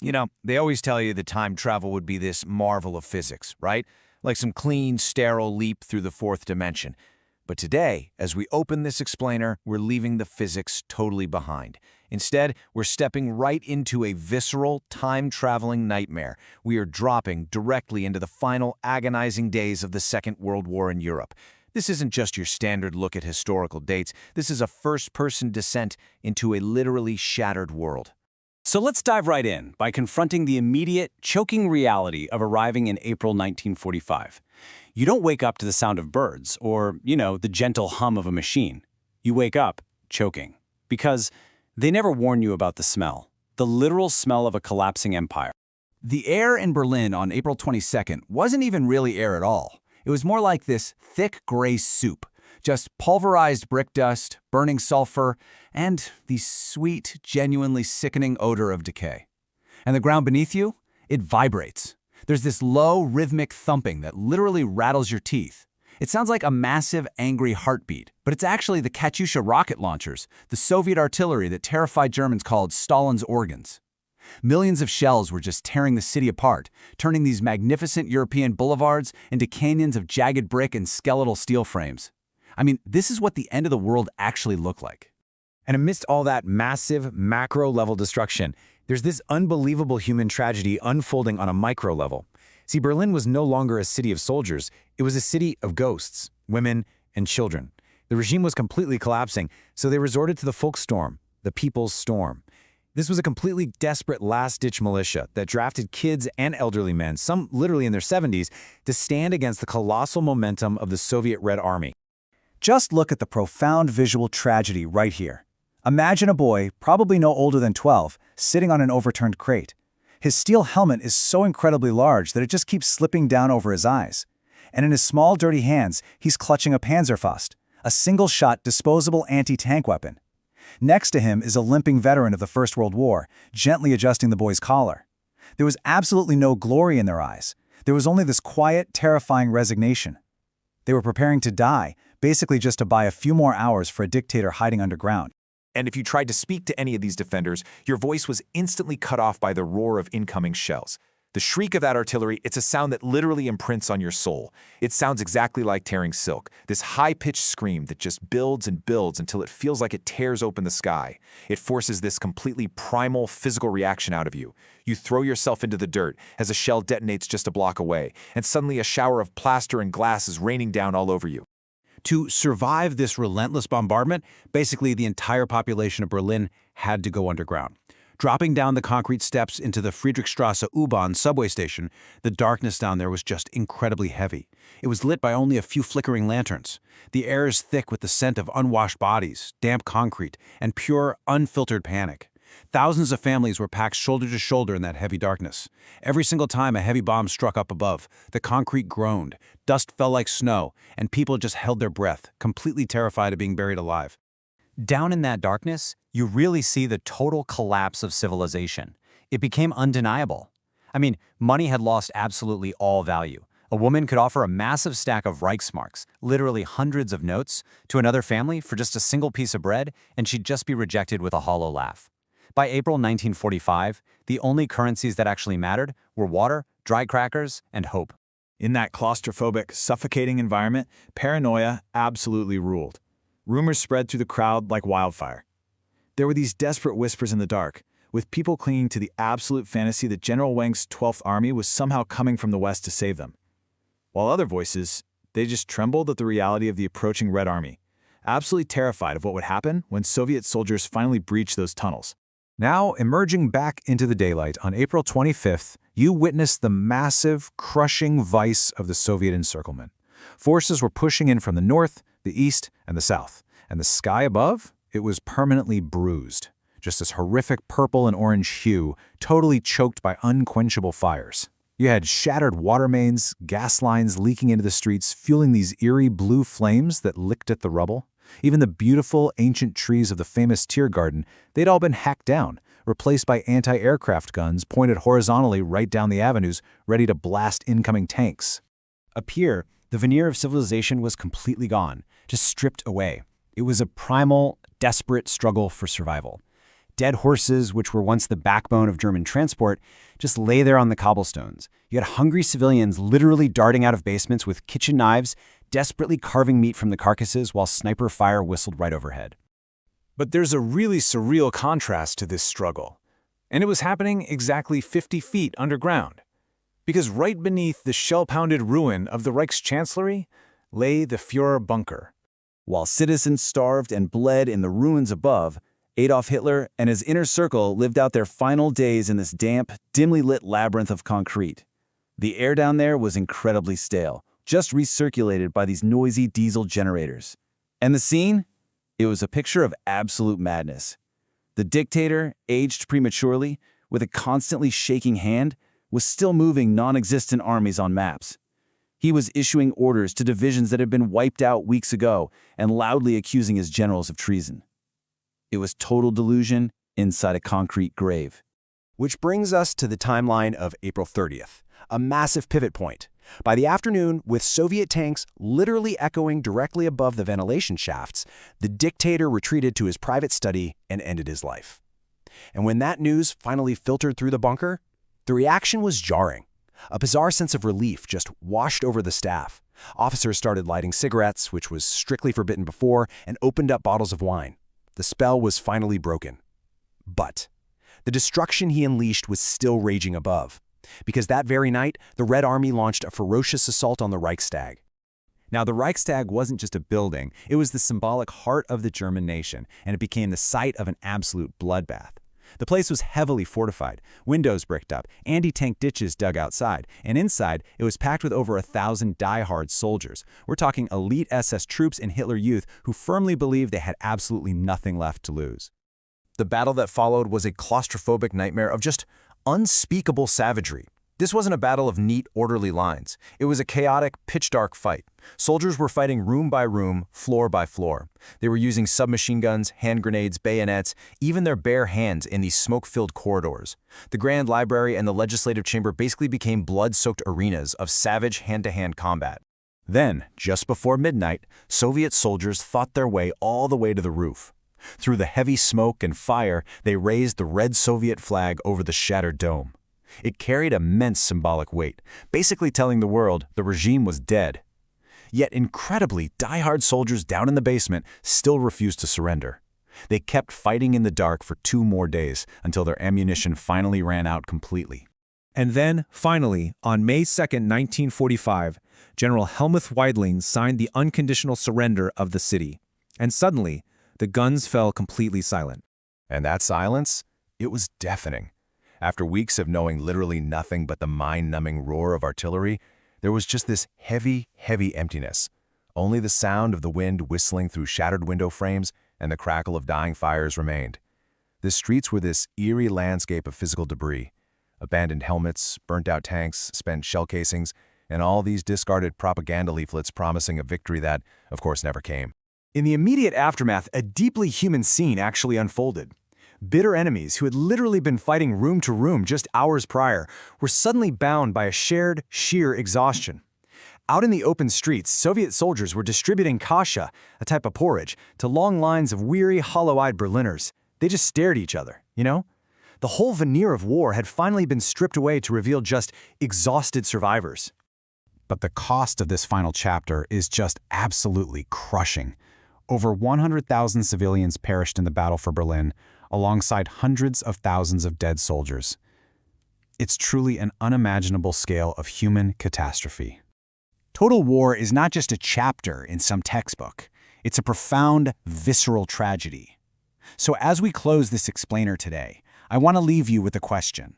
You know, they always tell you that time travel would be this marvel of physics, right? Like some clean, sterile leap through the fourth dimension. But today, as we open this explainer, we're leaving the physics totally behind. Instead, we're stepping right into a visceral, time-traveling nightmare. We are dropping directly into the final agonizing days of the Second World War in Europe. This isn't just your standard look at historical dates. This is a first-person descent into a literally shattered world. So let's dive right in by confronting the immediate, choking reality of arriving in April 1945. You don't wake up to the sound of birds or, the gentle hum of a machine. You wake up choking. Because they never warn you about the smell, the literal smell of a collapsing empire. The air in Berlin on April 22nd wasn't even really air at all. It was more like this thick gray soup. Just pulverized brick dust, burning sulfur, and the sweet, genuinely sickening odor of decay. And the ground beneath you? It vibrates. There's this low, rhythmic thumping that literally rattles your teeth. It sounds like a massive, angry heartbeat, but it's actually the Katyusha rocket launchers, the Soviet artillery that terrified Germans called Stalin's organs. Millions of shells were just tearing the city apart, turning these magnificent European boulevards into canyons of jagged brick and skeletal steel frames. I mean, this is what the end of the world actually looked like. And amidst all that massive, macro-level destruction, there's this unbelievable human tragedy unfolding on a micro level. See, Berlin was no longer a city of soldiers. It was a city of ghosts, women, and children. The regime was completely collapsing, so they resorted to the Volkssturm, the People's Storm. This was a completely desperate last-ditch militia that drafted kids and elderly men, some literally in their 70s, to stand against the colossal momentum of the Soviet Red Army. Just look at the profound visual tragedy right here. Imagine a boy, probably no older than 12, sitting on an overturned crate. His steel helmet is so incredibly large that it just keeps slipping down over his eyes. And in his small, dirty hands, he's clutching a Panzerfaust, a single-shot, disposable anti-tank weapon. Next to him is a limping veteran of the First World War, gently adjusting the boy's collar. There was absolutely no glory in their eyes. There was only this quiet, terrifying resignation. They were preparing to die, basically just to buy a few more hours for a dictator hiding underground. And if you tried to speak to any of these defenders, your voice was instantly cut off by the roar of incoming shells. The shriek of that artillery, it's a sound that literally imprints on your soul. It sounds exactly like tearing silk, this high-pitched scream that just builds and builds until it feels like it tears open the sky. It forces this completely primal physical reaction out of you. You throw yourself into the dirt as a shell detonates just a block away, and suddenly a shower of plaster and glass is raining down all over you. To survive this relentless bombardment, basically the entire population of Berlin had to go underground. Dropping down the concrete steps into the Friedrichstrasse U-Bahn subway station, the darkness down there was just incredibly heavy. It was lit by only a few flickering lanterns. The air is thick with the scent of unwashed bodies, damp concrete, and pure, unfiltered panic. Thousands of families were packed shoulder to shoulder in that heavy darkness. Every single time a heavy bomb struck up above, the concrete groaned, dust fell like snow, and people just held their breath, completely terrified of being buried alive. Down in that darkness, you really see the total collapse of civilization. It became undeniable. I mean, money had lost absolutely all value. A woman could offer a massive stack of Reichsmarks, literally hundreds of notes, to another family for just a single piece of bread, and she'd just be rejected with a hollow laugh. By April 1945, the only currencies that actually mattered were water, dry crackers, and hope. In that claustrophobic, suffocating environment, paranoia absolutely ruled. Rumors spread through the crowd like wildfire. There were these desperate whispers in the dark, with people clinging to the absolute fantasy that General Wang's 12th Army was somehow coming from the west to save them. While other voices, they just trembled at the reality of the approaching Red Army, absolutely terrified of what would happen when Soviet soldiers finally breached those tunnels. Now, emerging back into the daylight on April 25th, you witnessed the massive, crushing vice of the Soviet encirclement. Forces were pushing in from the north, the east, and the south. And the sky above? It was permanently bruised. Just this horrific purple and orange hue, totally choked by unquenchable fires. You had shattered water mains, gas lines leaking into the streets, fueling these eerie blue flames that licked at the rubble. Even the beautiful, ancient trees of the famous Tiergarten, they'd all been hacked down, replaced by anti-aircraft guns pointed horizontally right down the avenues, ready to blast incoming tanks. Up here, the veneer of civilization was completely gone, just stripped away. It was a primal, desperate struggle for survival. Dead horses, which were once the backbone of German transport, just lay there on the cobblestones. You had hungry civilians literally darting out of basements with kitchen knives, desperately carving meat from the carcasses while sniper fire whistled right overhead. But there's a really surreal contrast to this struggle. And it was happening exactly 50 feet underground. Because right beneath the shell-pounded ruin of the Reichschancellery lay the Führer bunker. While citizens starved and bled in the ruins above, Adolf Hitler and his inner circle lived out their final days in this damp, dimly lit labyrinth of concrete. The air down there was incredibly stale, just recirculated by these noisy diesel generators. And the scene? It was a picture of absolute madness. The dictator, aged prematurely, with a constantly shaking hand, was still moving non-existent armies on maps. He was issuing orders to divisions that had been wiped out weeks ago and loudly accusing his generals of treason. It was total delusion inside a concrete grave. Which brings us to the timeline of April 30th, a massive pivot point. By the afternoon, with Soviet tanks literally echoing directly above the ventilation shafts, the dictator retreated to his private study and ended his life. And when that news finally filtered through the bunker, the reaction was jarring. A bizarre sense of relief just washed over the staff. Officers started lighting cigarettes, which was strictly forbidden before, and opened up bottles of wine. The spell was finally broken. But the destruction he unleashed was still raging above, because that very night, the Red Army launched a ferocious assault on the Reichstag. Now, the Reichstag wasn't just a building, it was the symbolic heart of the German nation, and it became the site of an absolute bloodbath. The place was heavily fortified, windows bricked up, anti-tank ditches dug outside, and inside, it was packed with over 1,000 die-hard soldiers. We're talking elite SS troops and Hitler Youth who firmly believed they had absolutely nothing left to lose. The battle that followed was a claustrophobic nightmare of just unspeakable savagery. This wasn't a battle of neat, orderly lines. It was a chaotic, pitch-dark fight. Soldiers were fighting room by room, floor by floor. They were using submachine guns, hand grenades, bayonets, even their bare hands in these smoke-filled corridors. The Grand Library and the Legislative Chamber basically became blood-soaked arenas of savage hand-to-hand combat. Then, just before midnight, Soviet soldiers fought their way all the way to the roof. Through the heavy smoke and fire, they raised the red Soviet flag over the shattered dome. It carried immense symbolic weight, basically telling the world the regime was dead. Yet incredibly, die-hard soldiers down in the basement still refused to surrender. They kept fighting in the dark for 2 more days until their ammunition finally ran out completely. And then, finally, on May 2, 1945, General Helmuth Weidling signed the unconditional surrender of the city. And suddenly, the guns fell completely silent. And that silence? It was deafening. After weeks of knowing literally nothing but the mind-numbing roar of artillery, there was just this heavy, heavy emptiness. Only the sound of the wind whistling through shattered window frames and the crackle of dying fires remained. The streets were this eerie landscape of physical debris. Abandoned helmets, burnt-out tanks, spent shell casings, and all these discarded propaganda leaflets promising a victory that, of course, never came. In the immediate aftermath, a deeply human scene actually unfolded. Bitter enemies who had literally been fighting room to room just hours prior were suddenly bound by a shared, sheer exhaustion. Out in the open streets, Soviet soldiers were distributing kasha, a type of porridge, to long lines of weary, hollow-eyed Berliners. They just stared at each other, you know? The whole veneer of war had finally been stripped away to reveal just exhausted survivors. But the cost of this final chapter is just absolutely crushing. Over 100,000 civilians perished in the battle for Berlin, alongside hundreds of thousands of dead soldiers. It's truly an unimaginable scale of human catastrophe. Total war is not just a chapter in some textbook. It's a profound, visceral tragedy. So as we close this explainer today, I want to leave you with a question.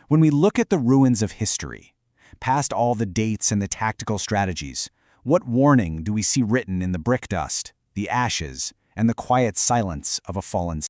When we look at the ruins of history, past all the dates and the tactical strategies, what warning do we see written in the brick dust, the ashes, and the quiet silence of a fallen